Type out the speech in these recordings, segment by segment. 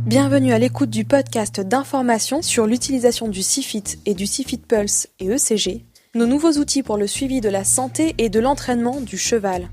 Bienvenue à l'écoute du podcast d'information sur l'utilisation du CFIT et du CFIT Pulse et ECG, nos nouveaux outils pour le suivi de la santé et de l'entraînement du cheval.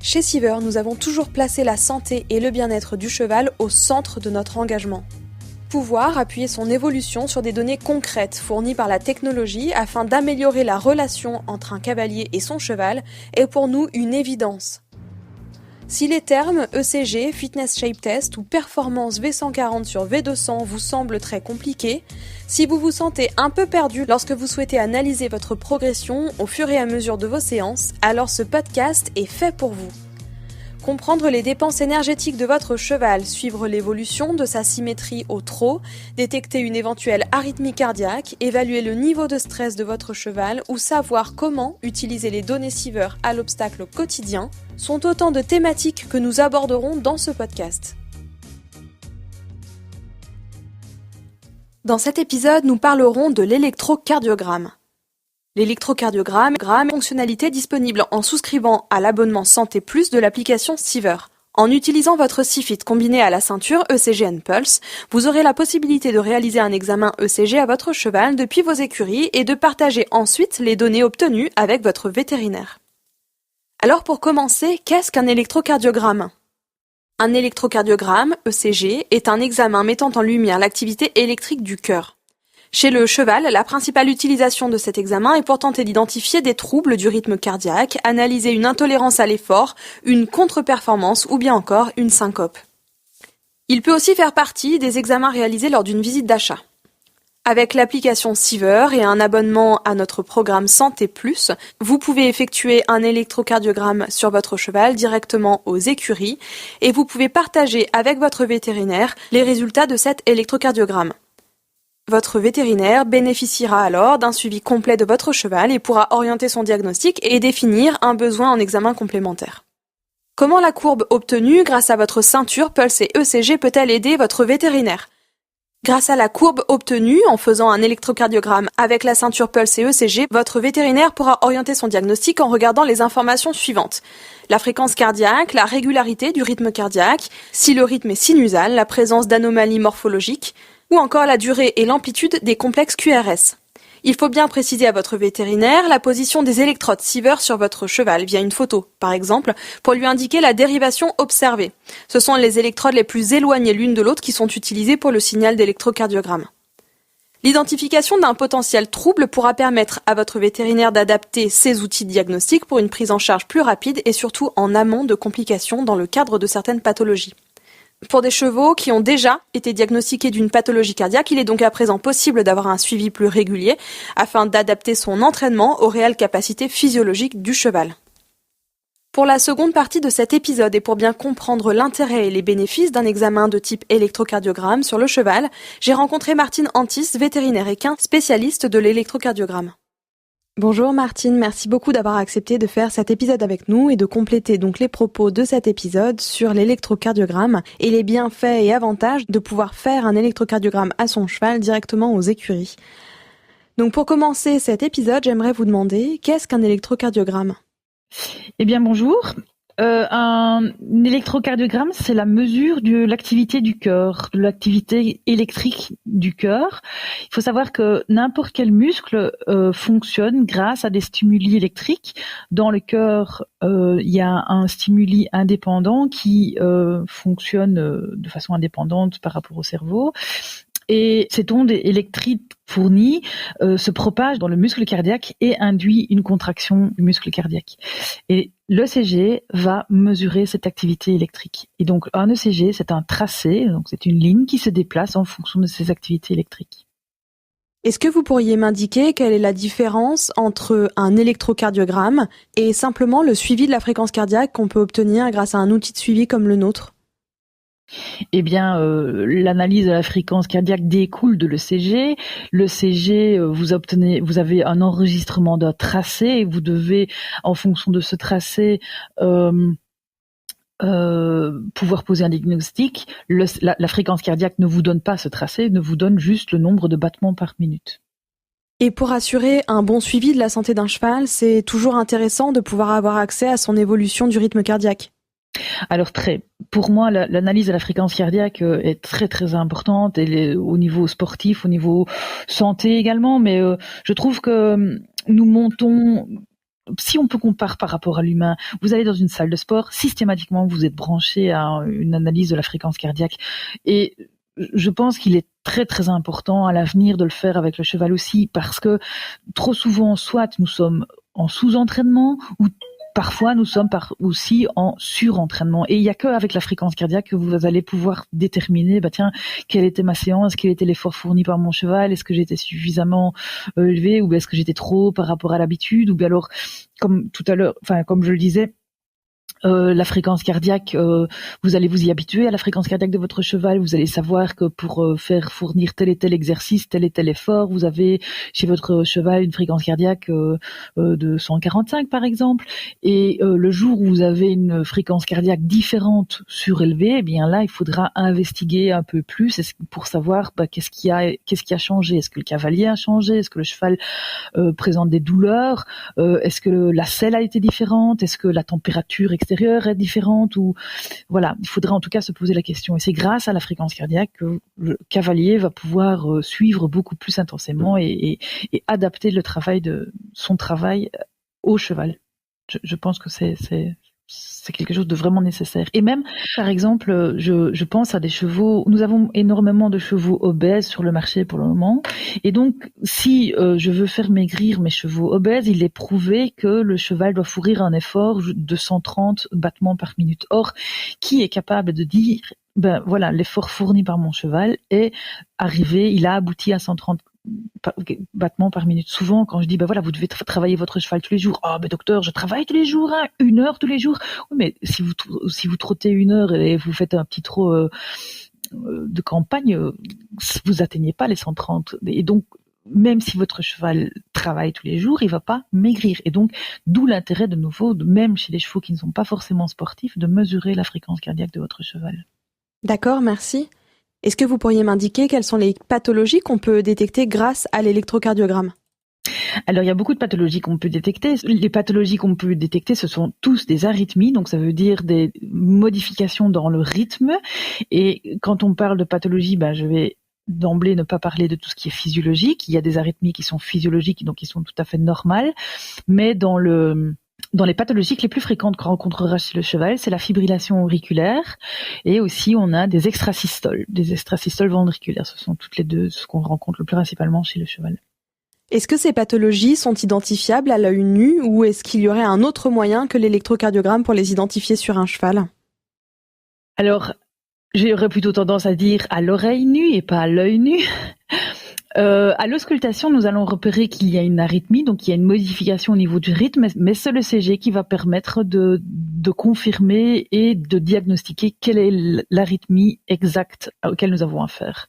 Chez Siver, nous avons toujours placé la santé et le bien-être du cheval au centre de notre engagement. Pouvoir appuyer son évolution sur des données concrètes fournies par la technologie afin d'améliorer la relation entre un cavalier et son cheval est pour nous une évidence. Si les termes ECG, Fitness Shape Test ou Performance V140 sur V200 vous semblent très compliqués, si vous vous sentez un peu perdu lorsque vous souhaitez analyser votre progression au fur et à mesure de vos séances, alors ce podcast est fait pour vous. Comprendre les dépenses énergétiques de votre cheval, suivre l'évolution de sa symétrie au trot, détecter une éventuelle arythmie cardiaque, évaluer le niveau de stress de votre cheval ou savoir comment utiliser les données Siver à l'obstacle au quotidien sont autant de thématiques que nous aborderons dans ce podcast. Dans cet épisode, nous parlerons de l'électrocardiogramme. L'électrocardiogramme est une fonctionnalité disponible en souscrivant à l'abonnement Santé Plus de l'application Siver. En utilisant votre CFIT combiné à la ceinture ECG & Pulse, vous aurez la possibilité de réaliser un examen ECG à votre cheval depuis vos écuries et de partager ensuite les données obtenues avec votre vétérinaire. Alors pour commencer, qu'est-ce qu'un électrocardiogramme ? Un électrocardiogramme, ECG, est un examen mettant en lumière l'activité électrique du cœur. Chez le cheval, la principale utilisation de cet examen est pour tenter d'identifier des troubles du rythme cardiaque, analyser une intolérance à l'effort, une contre-performance ou bien encore une syncope. Il peut aussi faire partie des examens réalisés lors d'une visite d'achat. Avec l'application Siver et un abonnement à notre programme Santé Plus, vous pouvez effectuer un électrocardiogramme sur votre cheval directement aux écuries et vous pouvez partager avec votre vétérinaire les résultats de cet électrocardiogramme. Votre vétérinaire bénéficiera alors d'un suivi complet de votre cheval et pourra orienter son diagnostic et définir un besoin en examen complémentaire. Comment la courbe obtenue grâce à votre ceinture Pulse et ECG peut-elle aider votre vétérinaire ? Grâce à la courbe obtenue en faisant un électrocardiogramme avec la ceinture Pulse et ECG, votre vétérinaire pourra orienter son diagnostic en regardant les informations suivantes. La fréquence cardiaque, la régularité du rythme cardiaque, si le rythme est sinusal, la présence d'anomalies morphologiques, ou encore la durée et l'amplitude des complexes QRS. Il faut bien préciser à votre vétérinaire la position des électrodes Siver sur votre cheval via une photo, par exemple, pour lui indiquer la dérivation observée. Ce sont les électrodes les plus éloignées l'une de l'autre qui sont utilisées pour le signal d'électrocardiogramme. L'identification d'un potentiel trouble pourra permettre à votre vétérinaire d'adapter ses outils de diagnostic pour une prise en charge plus rapide et surtout en amont de complications dans le cadre de certaines pathologies. Pour des chevaux qui ont déjà été diagnostiqués d'une pathologie cardiaque, il est donc à présent possible d'avoir un suivi plus régulier afin d'adapter son entraînement aux réelles capacités physiologiques du cheval. Pour la seconde partie de cet épisode et pour bien comprendre l'intérêt et les bénéfices d'un examen de type électrocardiogramme sur le cheval, j'ai rencontré Martine Antis, vétérinaire équin, spécialiste de l'électrocardiogramme. Bonjour Martine, merci beaucoup d'avoir accepté de faire cet épisode avec nous et de compléter donc les propos de cet épisode sur l'électrocardiogramme et les bienfaits et avantages de pouvoir faire un électrocardiogramme à son cheval directement aux écuries. Donc pour commencer cet épisode, j'aimerais vous demander qu'est-ce qu'un électrocardiogramme ? Eh bien bonjour. Un électrocardiogramme, c'est la mesure de l'activité du cœur, de l'activité électrique du cœur. Il faut savoir que n'importe quel muscle fonctionne grâce à des stimuli électriques. Dans le cœur, il y a un stimuli indépendant qui fonctionne de façon indépendante par rapport au cerveau. Et cette onde électrique fournie se propage dans le muscle cardiaque et induit une contraction du muscle cardiaque. Et l'ECG va mesurer cette activité électrique. Et donc un ECG, c'est un tracé, donc c'est une ligne qui se déplace en fonction de ces activités électriques. Est-ce que vous pourriez m'indiquer quelle est la différence entre un électrocardiogramme et simplement le suivi de la fréquence cardiaque qu'on peut obtenir grâce à un outil de suivi comme le nôtre ? Eh bien, l'analyse de la fréquence cardiaque découle de l'ECG. L'ECG, vous avez un enregistrement d'un tracé et vous devez, en fonction de ce tracé, pouvoir poser un diagnostic. La fréquence cardiaque ne vous donne pas ce tracé, ne vous donne juste le nombre de battements par minute. Et pour assurer un bon suivi de la santé d'un cheval, c'est toujours intéressant de pouvoir avoir accès à son évolution du rythme cardiaque. Alors pour moi, l'analyse de la fréquence cardiaque est très très importante, au niveau sportif, au niveau santé également, mais je trouve que nous montons. Si on peut comparer par rapport à l'humain, vous allez dans une salle de sport, systématiquement vous êtes branché à une analyse de la fréquence cardiaque, et je pense qu'il est très très important à l'avenir de le faire avec le cheval aussi, parce que trop souvent, soit nous sommes en sous-entraînement, ou parfois nous sommes aussi en surentraînement. Et il n'y a qu'avec la fréquence cardiaque que vous allez pouvoir déterminer, quelle était ma séance, quel était l'effort fourni par mon cheval, est-ce que j'étais suffisamment élevé, ou est-ce que j'étais trop par rapport à l'habitude, ou bien alors, comme tout à l'heure, comme je le disais, la fréquence cardiaque, vous allez vous y habituer à la fréquence cardiaque de votre cheval. Vous allez savoir que pour faire fournir tel et tel exercice, tel et tel effort, vous avez chez votre cheval une fréquence cardiaque de 145 par exemple. Et le jour où vous avez une fréquence cardiaque différente, surélevée, eh bien là, il faudra investiguer un peu plus pour savoir qu'est-ce qui a changé. Est-ce que le cavalier a changé? Est-ce que le cheval présente des douleurs? Est-ce que la selle a été différente? Est-ce que la température extérieure est différente? Ou voilà, il faudra en tout cas se poser la question. Et c'est grâce à la fréquence cardiaque que le cavalier va pouvoir suivre beaucoup plus intensément et adapter son travail au cheval. Je pense que c'est quelque chose de vraiment nécessaire. Et même, par exemple, je pense à des chevaux. Nous avons énormément de chevaux obèses sur le marché pour le moment. Et donc, si je veux faire maigrir mes chevaux obèses, il est prouvé que le cheval doit fournir un effort de 130 battements par minute. Or, qui est capable de dire, l'effort fourni par mon cheval est arrivé, il a abouti à 130 battements par minute. Souvent, quand je dis, vous devez travailler votre cheval tous les jours. Oh, mais docteur, je travaille tous les jours, 1 heure tous les jours. Oui, mais si vous trottez 1 heure et vous faites un petit trot de campagne, vous atteignez pas les 130. Et donc, même si votre cheval travaille tous les jours, il va pas maigrir. Et donc, d'où l'intérêt de nouveau, même chez les chevaux qui ne sont pas forcément sportifs, de mesurer la fréquence cardiaque de votre cheval. D'accord, merci. Est-ce que vous pourriez m'indiquer quelles sont les pathologies qu'on peut détecter grâce à l'électrocardiogramme? Alors, il y a beaucoup de pathologies qu'on peut détecter. Les pathologies qu'on peut détecter, ce sont tous des arythmies, donc ça veut dire des modifications dans le rythme. Et quand on parle de pathologie, je vais d'emblée ne pas parler de tout ce qui est physiologique. Il y a des arythmies qui sont physiologiques, donc qui sont tout à fait normales. Mais dans les pathologies les plus fréquentes qu'on rencontrera chez le cheval, c'est la fibrillation auriculaire, et aussi on a des extrasystoles ventriculaires. Ce sont toutes les deux ce qu'on rencontre le plus principalement chez le cheval. Est-ce que ces pathologies sont identifiables à l'œil nu, ou est-ce qu'il y aurait un autre moyen que l'électrocardiogramme pour les identifier sur un cheval? Alors, j'aurais plutôt tendance à dire à l'oreille nue et pas à l'œil nu. À l'auscultation, nous allons repérer qu'il y a une arythmie, donc il y a une modification au niveau du rythme, mais c'est le CG qui va permettre de confirmer et de diagnostiquer quelle est l'arythmie exacte auquel nous avons affaire.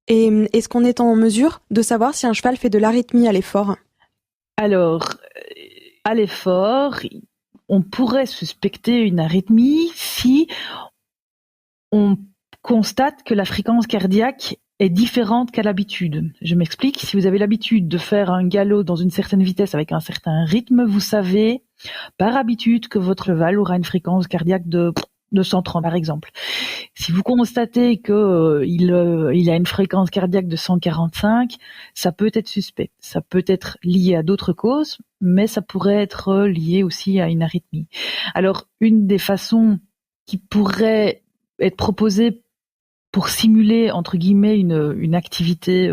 Et est-ce qu'on est en mesure de savoir si un cheval fait de l'arythmie à l'effort? Alors, à l'effort, on pourrait suspecter une arythmie si on constate que la fréquence cardiaque est différente qu'à l'habitude. Je m'explique. Si vous avez l'habitude de faire un galop dans une certaine vitesse avec un certain rythme, vous savez par habitude que votre cheval aura une fréquence cardiaque de 130 par exemple. Si vous constatez que il a une fréquence cardiaque de 145, ça peut être suspect. Ça peut être lié à d'autres causes, mais ça pourrait être lié aussi à une arythmie. Alors, une des façons qui pourrait être proposée pour simuler, entre guillemets, une activité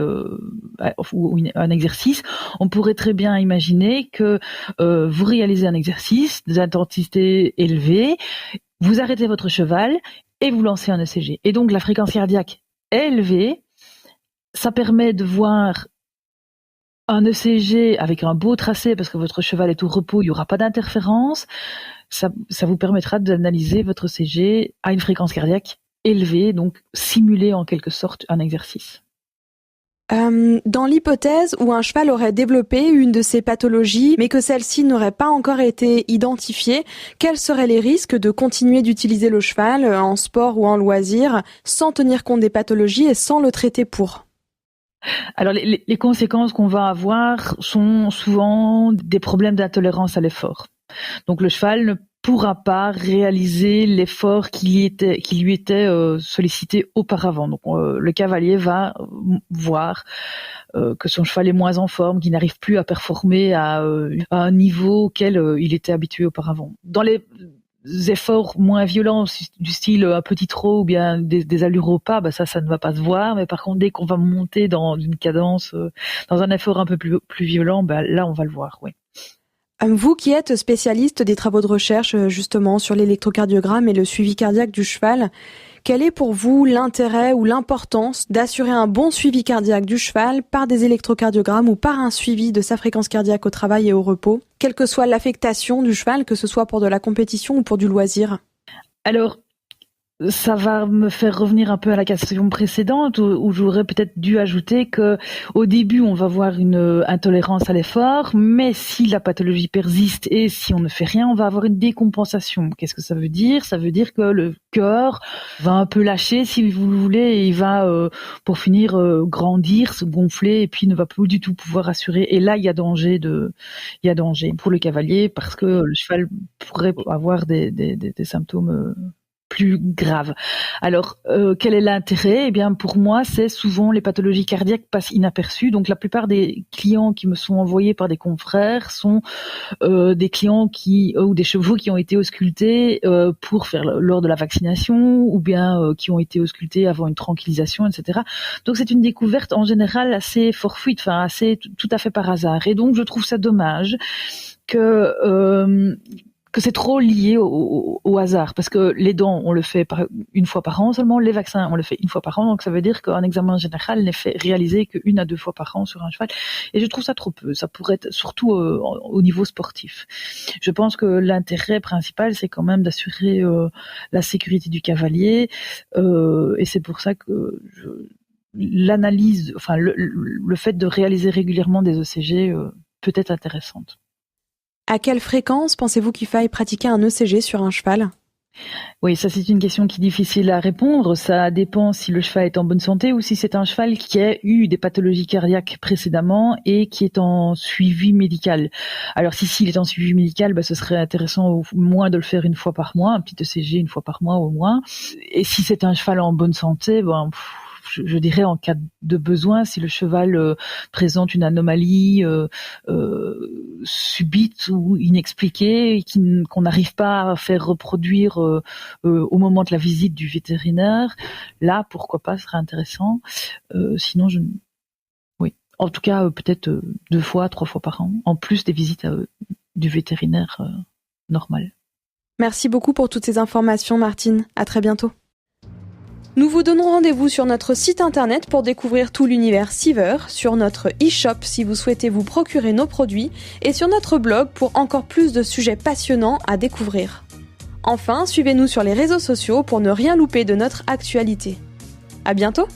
ou un exercice, on pourrait très bien imaginer que vous réalisez un exercice d'intensité élevée, vous arrêtez votre cheval et vous lancez un ECG. Et donc, la fréquence cardiaque est élevée. Ça permet de voir un ECG avec un beau tracé parce que votre cheval est au repos, il n'y aura pas d'interférence. Ça vous permettra d'analyser votre ECG à une fréquence cardiaque élevée, donc simuler en quelque sorte un exercice. Dans l'hypothèse où un cheval aurait développé une de ces pathologies, mais que celle-ci n'aurait pas encore été identifiée, quels seraient les risques de continuer d'utiliser le cheval en sport ou en loisir sans tenir compte des pathologies et sans le traiter pour? Alors, les conséquences qu'on va avoir sont souvent des problèmes d'intolérance à l'effort. Donc, le cheval pourra pas réaliser l'effort qui lui était sollicité auparavant. Donc le cavalier va voir que son cheval est moins en forme, qu'il n'arrive plus à performer à un niveau auquel il était habitué auparavant. Dans les efforts moins violents du style un petit trot ou bien des allures au pas, ça ne va pas se voir, mais par contre dès qu'on va monter dans une cadence, dans un effort un peu plus violent, là on va le voir, oui. Vous qui êtes spécialiste des travaux de recherche justement sur l'électrocardiogramme et le suivi cardiaque du cheval, quel est pour vous l'intérêt ou l'importance d'assurer un bon suivi cardiaque du cheval par des électrocardiogrammes ou par un suivi de sa fréquence cardiaque au travail et au repos, quelle que soit l'affectation du cheval, que ce soit pour de la compétition ou pour du loisir? Alors, ça va me faire revenir un peu à la question précédente où j'aurais peut-être dû ajouter que au début on va voir une intolérance à l'effort, mais si la pathologie persiste et si on ne fait rien, on va avoir une décompensation. Qu'est-ce que ça veut dire? Ça veut dire que le cœur va un peu lâcher, si vous le voulez, et il va pour finir grandir, se gonfler et puis ne va plus du tout pouvoir assurer. Et là il y a danger pour le cavalier parce que le cheval pourrait avoir des symptômes plus grave. Alors, quel est l'intérêt? Eh bien, pour moi, c'est souvent les pathologies cardiaques passent inaperçues. Donc, la plupart des clients qui me sont envoyés par des confrères sont des clients ou des chevaux qui ont été auscultés pour faire lors de la vaccination ou bien qui ont été auscultés avant une tranquillisation, etc. Donc, c'est une découverte en général assez fortuite, assez tout à fait par hasard. Et donc, je trouve ça dommage que c'est trop lié au hasard, parce que les dents, on le fait une fois par an seulement, les vaccins, on le fait une fois par an, donc ça veut dire qu'un examen général n'est réalisé qu'une à deux fois par an sur un cheval, et je trouve ça trop peu. Ça pourrait être surtout au niveau sportif. Je pense que l'intérêt principal, c'est quand même d'assurer la sécurité du cavalier, et c'est pour ça que l'analyse, le fait de réaliser régulièrement des ECG peut être intéressante. À quelle fréquence pensez-vous qu'il faille pratiquer un ECG sur un cheval? Oui, ça c'est une question qui est difficile à répondre. Ça dépend si le cheval est en bonne santé ou si c'est un cheval qui a eu des pathologies cardiaques précédemment et qui est en suivi médical. Alors s'il est en suivi médical, ce serait intéressant au moins de le faire une fois par mois, un petit ECG une fois par mois au moins. Et si c'est un cheval en bonne santé, je dirais en cas de besoin, si le cheval présente une anomalie subite ou inexpliquée qu'on n'arrive pas à faire reproduire au moment de la visite du vétérinaire, là pourquoi pas, ce serait intéressant. Sinon, oui, en tout cas peut-être 2 fois, 3 fois par an, en plus des visites du vétérinaire normal. Merci beaucoup pour toutes ces informations, Martine. À très bientôt. Nous vous donnons rendez-vous sur notre site internet pour découvrir tout l'univers Siever, sur notre e-shop si vous souhaitez vous procurer nos produits et sur notre blog pour encore plus de sujets passionnants à découvrir. Enfin, suivez-nous sur les réseaux sociaux pour ne rien louper de notre actualité. À bientôt!